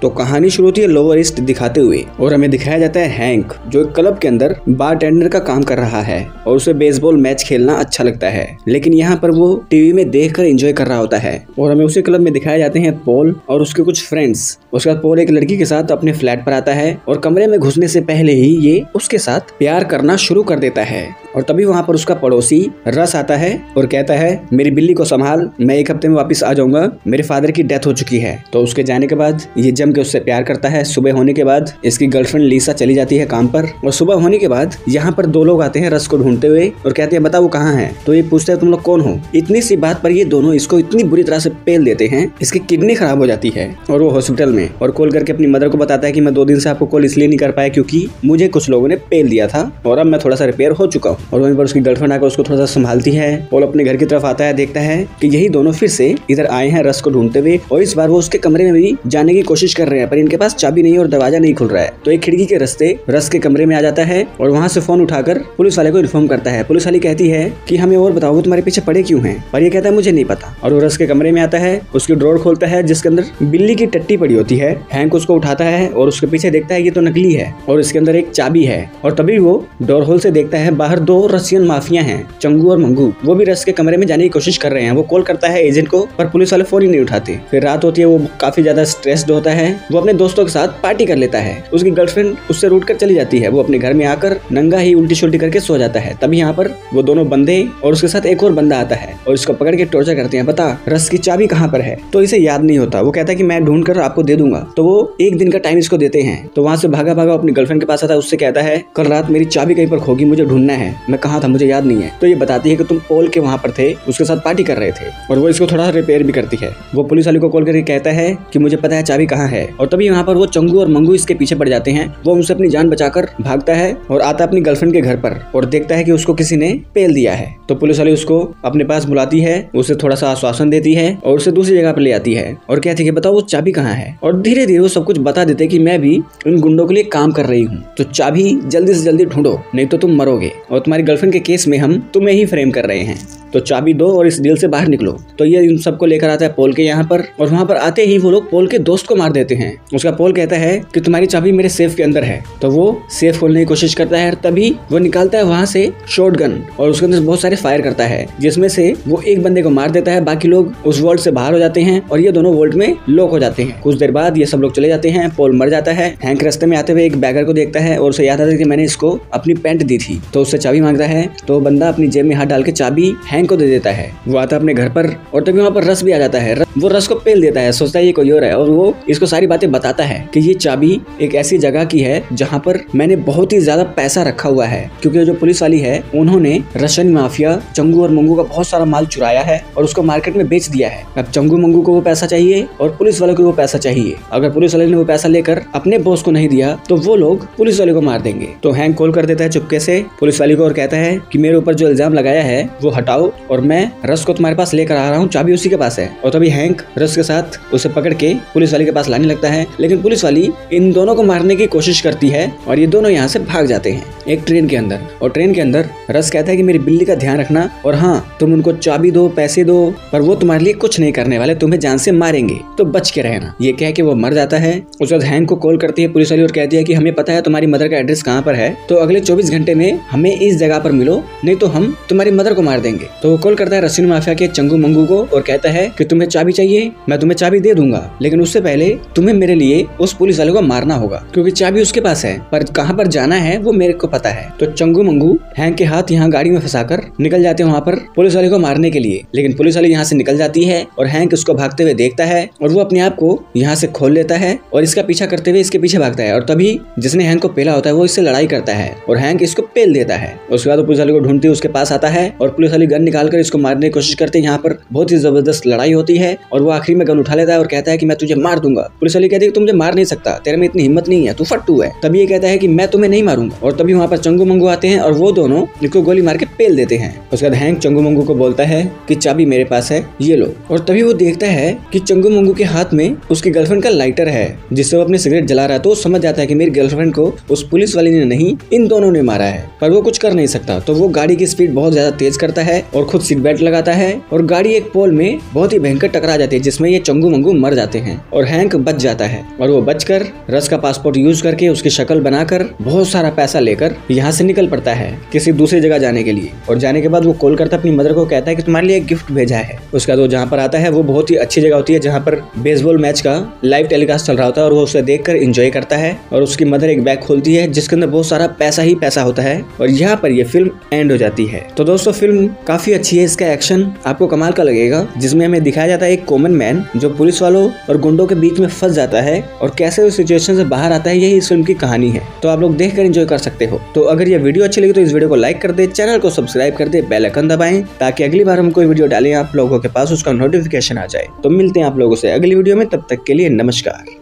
तो कहानी शुरू होती है लोअर ईस्ट दिखाते हुए और हमें दिखाया जाता है हैंक जो एक क्लब के अंदर बारटेंडर का काम कर रहा है और उसे बेसबॉल मैच खेलना अच्छा लगता है, लेकिन यहाँ पर वो टीवी में देखकर एंजॉय कर रहा होता है। और हमें उसी क्लब में दिखाए जाते हैं पॉल और उसके कुछ फ्रेंड्स। उसके बाद पॉल एक लड़की के साथ अपने फ्लैट पर आता है और कमरे में घुसने से पहले ही ये उसके साथ प्यार करना शुरू कर देता है। और तभी वहाँ पर उसका पड़ोसी रस आता है और कहता है मेरी बिल्ली को संभाल, मैं 1 हफ्ते में वापस आ जाऊंगा, मेरे फादर की डेथ हो चुकी है। तो उसके जाने के बाद ये जम के उससे प्यार करता है। सुबह होने के बाद इसकी गर्लफ्रेंड लीसा चली जाती है काम पर और सुबह होने के बाद यहाँ पर 2 लोग आते हैं रस को ढूंढते हुए और कहते हैं बता वो कहाँ है। तो ये पूछते हैं तुम लोग कौन हो। इतनी सी बात पर ये दोनों इसको इतनी बुरी तरह से पेल देते हैं, इसकी किडनी खराब हो जाती है और वो हॉस्पिटल में और कॉल करके अपनी मदर को बताता है कि मैं 2 दिन से आपको कॉल इसलिए नहीं कर पाया क्योंकि मुझे कुछ लोगों ने पेल दिया था और अब मैं थोड़ा सा रिपेयर हो चुका हूँ। और वहीं पर उसकी गर्लफ्रेंड आकर उसको थोड़ा सा संभालती है। पॉल अपने घर की तरफ आता है, देखता है कि यही दोनों फिर से इधर आए हैं रस को ढूंढते हुए और इस बार वो उसके कमरे में भी जाने की कोशिश कर रहे हैं, पर इनके पास चाबी नहीं और दरवाजा नहीं खुल रहा है। तो एक खिड़की के रास्ते रस के कमरे में आ जाता है और वहाँ से फोन उठाकर पुलिस वाले को इन्फॉर्म करता है। पुलिस वाली कहती है कि हमें और बताओ वो तुम्हारे पीछे पड़े क्यों हैं, पर ये कहता है मुझे नहीं पता। और वो रस के कमरे में आता है, उसकी ड्रॉर खोलता है जिसके अंदर बिल्ली की टट्टी पड़ी होती है। हैंक उसको उठाता है और उसके पीछे देखता है ये तो नकली है और इसके अंदर एक चाबी है। और तभी वो डोर होल से देखता है बाहर 2 रशियन माफिया हैं, चंगू और मंगू। वो भी रस के कमरे में जाने की कोशिश कर रहे हैं। वो कॉल करता है एजेंट को पर पुलिस वाले फोन ही नहीं उठाते। फिर रात होती है, वो काफी ज्यादा स्ट्रेस्ड होता है। वो अपने दोस्तों के साथ पार्टी कर लेता है। उसकी गर्लफ्रेंड उससे रूठ कर चली जाती है। वो अपने घर में आकर नंगा ही उल्टी शुल्टी करके सो जाता है। तभी यहाँ पर वो दोनों बंदे और उसके साथ एक और बंदा आता है और इसको पकड़ के टॉर्चर करते हैं, बता रस की चाबी कहाँ पर है। तो इसे याद नहीं होता। वो कहता है कि मैं ढूंढ कर आपको दे दूंगा। तो वो 1 दिन का टाइम इसको देते हैं। तो वहाँ से भागा भागा अपनी गर्लफ्रेंड के पास आता है, उससे कहता है कल रात मेरी चाबी कहीं पर खोगी, मुझे ढूंढना है, मैं कहाँ था मुझे याद नहीं है। तो ये बताती है कि तुम पॉल के वहाँ पर थे, उसके साथ पार्टी कर रहे थे और वो इसको थोड़ा रिपेयर भी करती है। वो पुलिस वाले को कॉल करके कहता है कि मुझे पता है चाबी कहाँ है। और तभी यहाँ पर वो चंगू और मंगू इसके पीछे पड़ जाते हैं। वो उनसे अपनी जान बचाकर भागता है और आता अपनी गर्लफ्रेंड के घर पर और देखता है कि उसको किसी ने पेल दिया है। तो पुलिस वाले उसको अपने पास बुलाती है, उसे थोड़ा सा आश्वासन देती है और उसे दूसरी जगह पर ले आती है और कहती है कि बताओ वो चाबी कहाँ है। और धीरे धीरे वो सब कुछ बता देते हैं कि मैं भी उन गुंडों के लिए काम कर रही हूँ, तो चाबी जल्दी से जल्दी ढूंढो नहीं तो तुम मरोगे और तुम्हारी गर्लफ्रेंड के केस में हम तुम्हें ही फ्रेम कर रहे हैं, तो चाबी दो और इस डील से बाहर निकलो। तो ये इन सबको लेकर आता है पॉल के यहाँ पर और वहाँ पर आते ही वो लोग पॉल के दोस्त को मार देते हैं। उसका पॉल कहता है कि तुम्हारी चाबी मेरे सेफ के अंदर है। तो वो सेफ खोलने की कोशिश करता है, तभी वो निकालता है वहाँ से शॉटगन और उसके अंदर बहुत सारे फायर करता है, जिसमें से वो एक बंदे को मार देता है। बाकी लोग उस वॉल्ट से बाहर हो जाते हैं और ये दोनों वॉल्ट में लॉक हो जाते हैं। कुछ देर बाद ये सब लोग चले जाते हैं। पॉल मर जाता है। हैंक रास्ते में आते हुए एक बैगर को देखता है और उसे याद आता है कि मैंने इसको अपनी पैंट दी थी, तो उससे चाबी मांगता है। तो बंदा अपनी जेब में हाथ डाल के चाबी हैंक को दे देता है। वो आता है अपने घर पर और तभी वहाँ पर रस भी आ जाता है। वो रस को पेल देता है, सोचता है ये कोई और है और वो इसको सारी बातें बताता है कि ये चाबी एक ऐसी जगह की है जहाँ पर मैंने बहुत ही ज्यादा पैसा रखा हुआ है, क्योंकि जो पुलिस वाली है उन्होंने रशियन माफिया चंगू और मंगू का बहुत सारा माल चुराया है और उसको मार्केट में बेच दिया है। अब चंगू मंगू को वो पैसा चाहिए और पुलिस वालों को वो पैसा चाहिए। अगर पुलिस वाले ने वो पैसा लेकर अपने बॉस को नहीं दिया तो वो लोग पुलिस वाले को मार देंगे। तो हैंक कॉल कर देता है चुपके से पुलिस वाले को और कहता है कि मेरे ऊपर जो इल्जाम लगाया है वो हटाओ और मैं रस को तुम्हारे पास लेकर आ रहा हूँ, चाबी उसी के पास है। और तभी हैंक रस के साथ उसे पकड़ के पुलिस वाले के पास लाने लगता है, लेकिन पुलिस वाली इन दोनों को मारने की कोशिश करती है और ये दोनों यहाँ से भाग जाते हैं एक ट्रेन के अंदर। और ट्रेन के अंदर रस कहता है कि मेरी बिल्ली का ध्यान रखना और हाँ तुम उनको चाबी दो, पैसे दो, पर वो तुम्हारे लिए कुछ नहीं करने वाले, तुम्हें जान से मारेंगे, तो बच के रहना। ये कह के वो मर जाता है। उसके बाद हैंक को कॉल करती है पुलिस वाली और कहती है कि हमें पता है तुम्हारी मदर का एड्रेस कहाँ पर है, तो अगले 24 घंटे में हमें इस जगह पर मिलो, नहीं तो हम तुम्हारी मदर को मार देंगे। तो वो कॉल करता है रशियन माफिया के चंगू मंगू को और कहता है कि तुम्हें चाबी चाहिए, मैं तुम्हें चाबी दे दूंगा, लेकिन उससे पहले तुम्हें मेरे लिए उस पुलिस वाले को मारना होगा, क्योंकि चाबी उसके पास है पर कहाँ पर जाना है वो मेरे को पता है। तो चंगू मंगू हैंक के हाथ यहाँ गाड़ी में फंसाकर निकल जाते हैं वहाँ पर पुलिस वाले को मारने के लिए, लेकिन पुलिस वाले यहाँ से निकल जाती है और हैंक उसको भागते हुए देखता है और वो अपने आप को यहाँ से खोल लेता है और इसका पीछा करते हुए इसके पीछे भागता है। और तभी जिसने हैंक को पेला होता है वो इससे लड़ाई करता है और हैंक इसको पेल देता है। उसके बाद पुलिस वाले को ढूंढते उसके पास आता है और पुलिस वाली गन निकालकर इसको मारने की कोशिश करते हैं। यहाँ पर बहुत ही जबरदस्त लड़ाई होती है और वो आखिरी में गन उठा लेता है और कहता है कि मैं तुझे मार दूंगा। पुलिस वाली कहती है कि तुम मुझे मार नहीं सकता, तेरे में इतनी हिम्मत नहीं है, तू फट्टू है। तभी ये कहता है कि मैं तुम्हें नहीं मारूंगा। और तभी वहाँ पर चंगू मंगू आते हैं और वो दोनों इसको गोली मार के पेल देते हैं। उसके बाद हैंक चंगू मंगू को बोलता है कि चाबी मेरे पास है, ये लो। और तभी वो देखता है कि चंगू मंगू के हाथ में उसकी गर्लफ्रेंड का लाइटर है जिससे वो अपनी सिगरेट जला रहा है। तो वो समझ जाता है कि मेरी गर्लफ्रेंड को उस पुलिस वाली ने नहीं, इन दोनों ने मारा है, पर वो कुछ कर नहीं सकता। तो वो गाड़ी की स्पीड बहुत ज्यादा तेज करता है और खुद सीट बेल्ट लगाता है और गाड़ी एक पोल में बहुत ही भयंकर टकरा जाती है जिसमें ये चंगू मंगू मर जाते हैं। और हैंक बच जाता है और वो बचकर रस का पासपोर्ट यूज करके उसकी शक्ल बनाकर बहुत सारा पैसा लेकर यहाँ से निकल पड़ता है किसी दूसरी जगह जाने के लिए। और जाने के बाद वो कॉल करता अपनी मदर को, कहता है कि तुम्हारे लिए एक गिफ्ट भेजा है। उसके बाद वो जहाँ पर आता है वो बहुत ही अच्छी जगह होती है जहाँ पर बेसबॉल मैच का लाइव टेलीकास्ट चल रहा होता है और वो उसे देखकर एंजॉय करता है। और उसकी मदर एक बैग खोलती है जिसके अंदर बहुत सारा पैसा ही पैसा होता है और यहाँ पर ये फिल्म एंड हो जाती है। तो दोस्तों फिल्म काफी अच्छी है, इसका एक्शन आपको कमाल का लगेगा, जिसमें हमें दिखाया जाता है एक कॉमन मैन जो पुलिस वालों और गुंडों के बीच में फंस जाता है और कैसे उस सिचुएशन से बाहर आता है, यही इस फिल्म की कहानी है। तो आप लोग देखकर एंजॉय कर सकते हो। तो अगर ये वीडियो अच्छी लगी तो इस वीडियो को लाइक कर दे, चैनल को सब्सक्राइब कर दे, बेल आइकन दबाएं ताकि अगली बार हम कोई वीडियो डालें आप लोगों के पास उसका नोटिफिकेशन आ जाए। तो मिलते हैं आप लोगों से अगली वीडियो में, तब तक के लिए नमस्कार।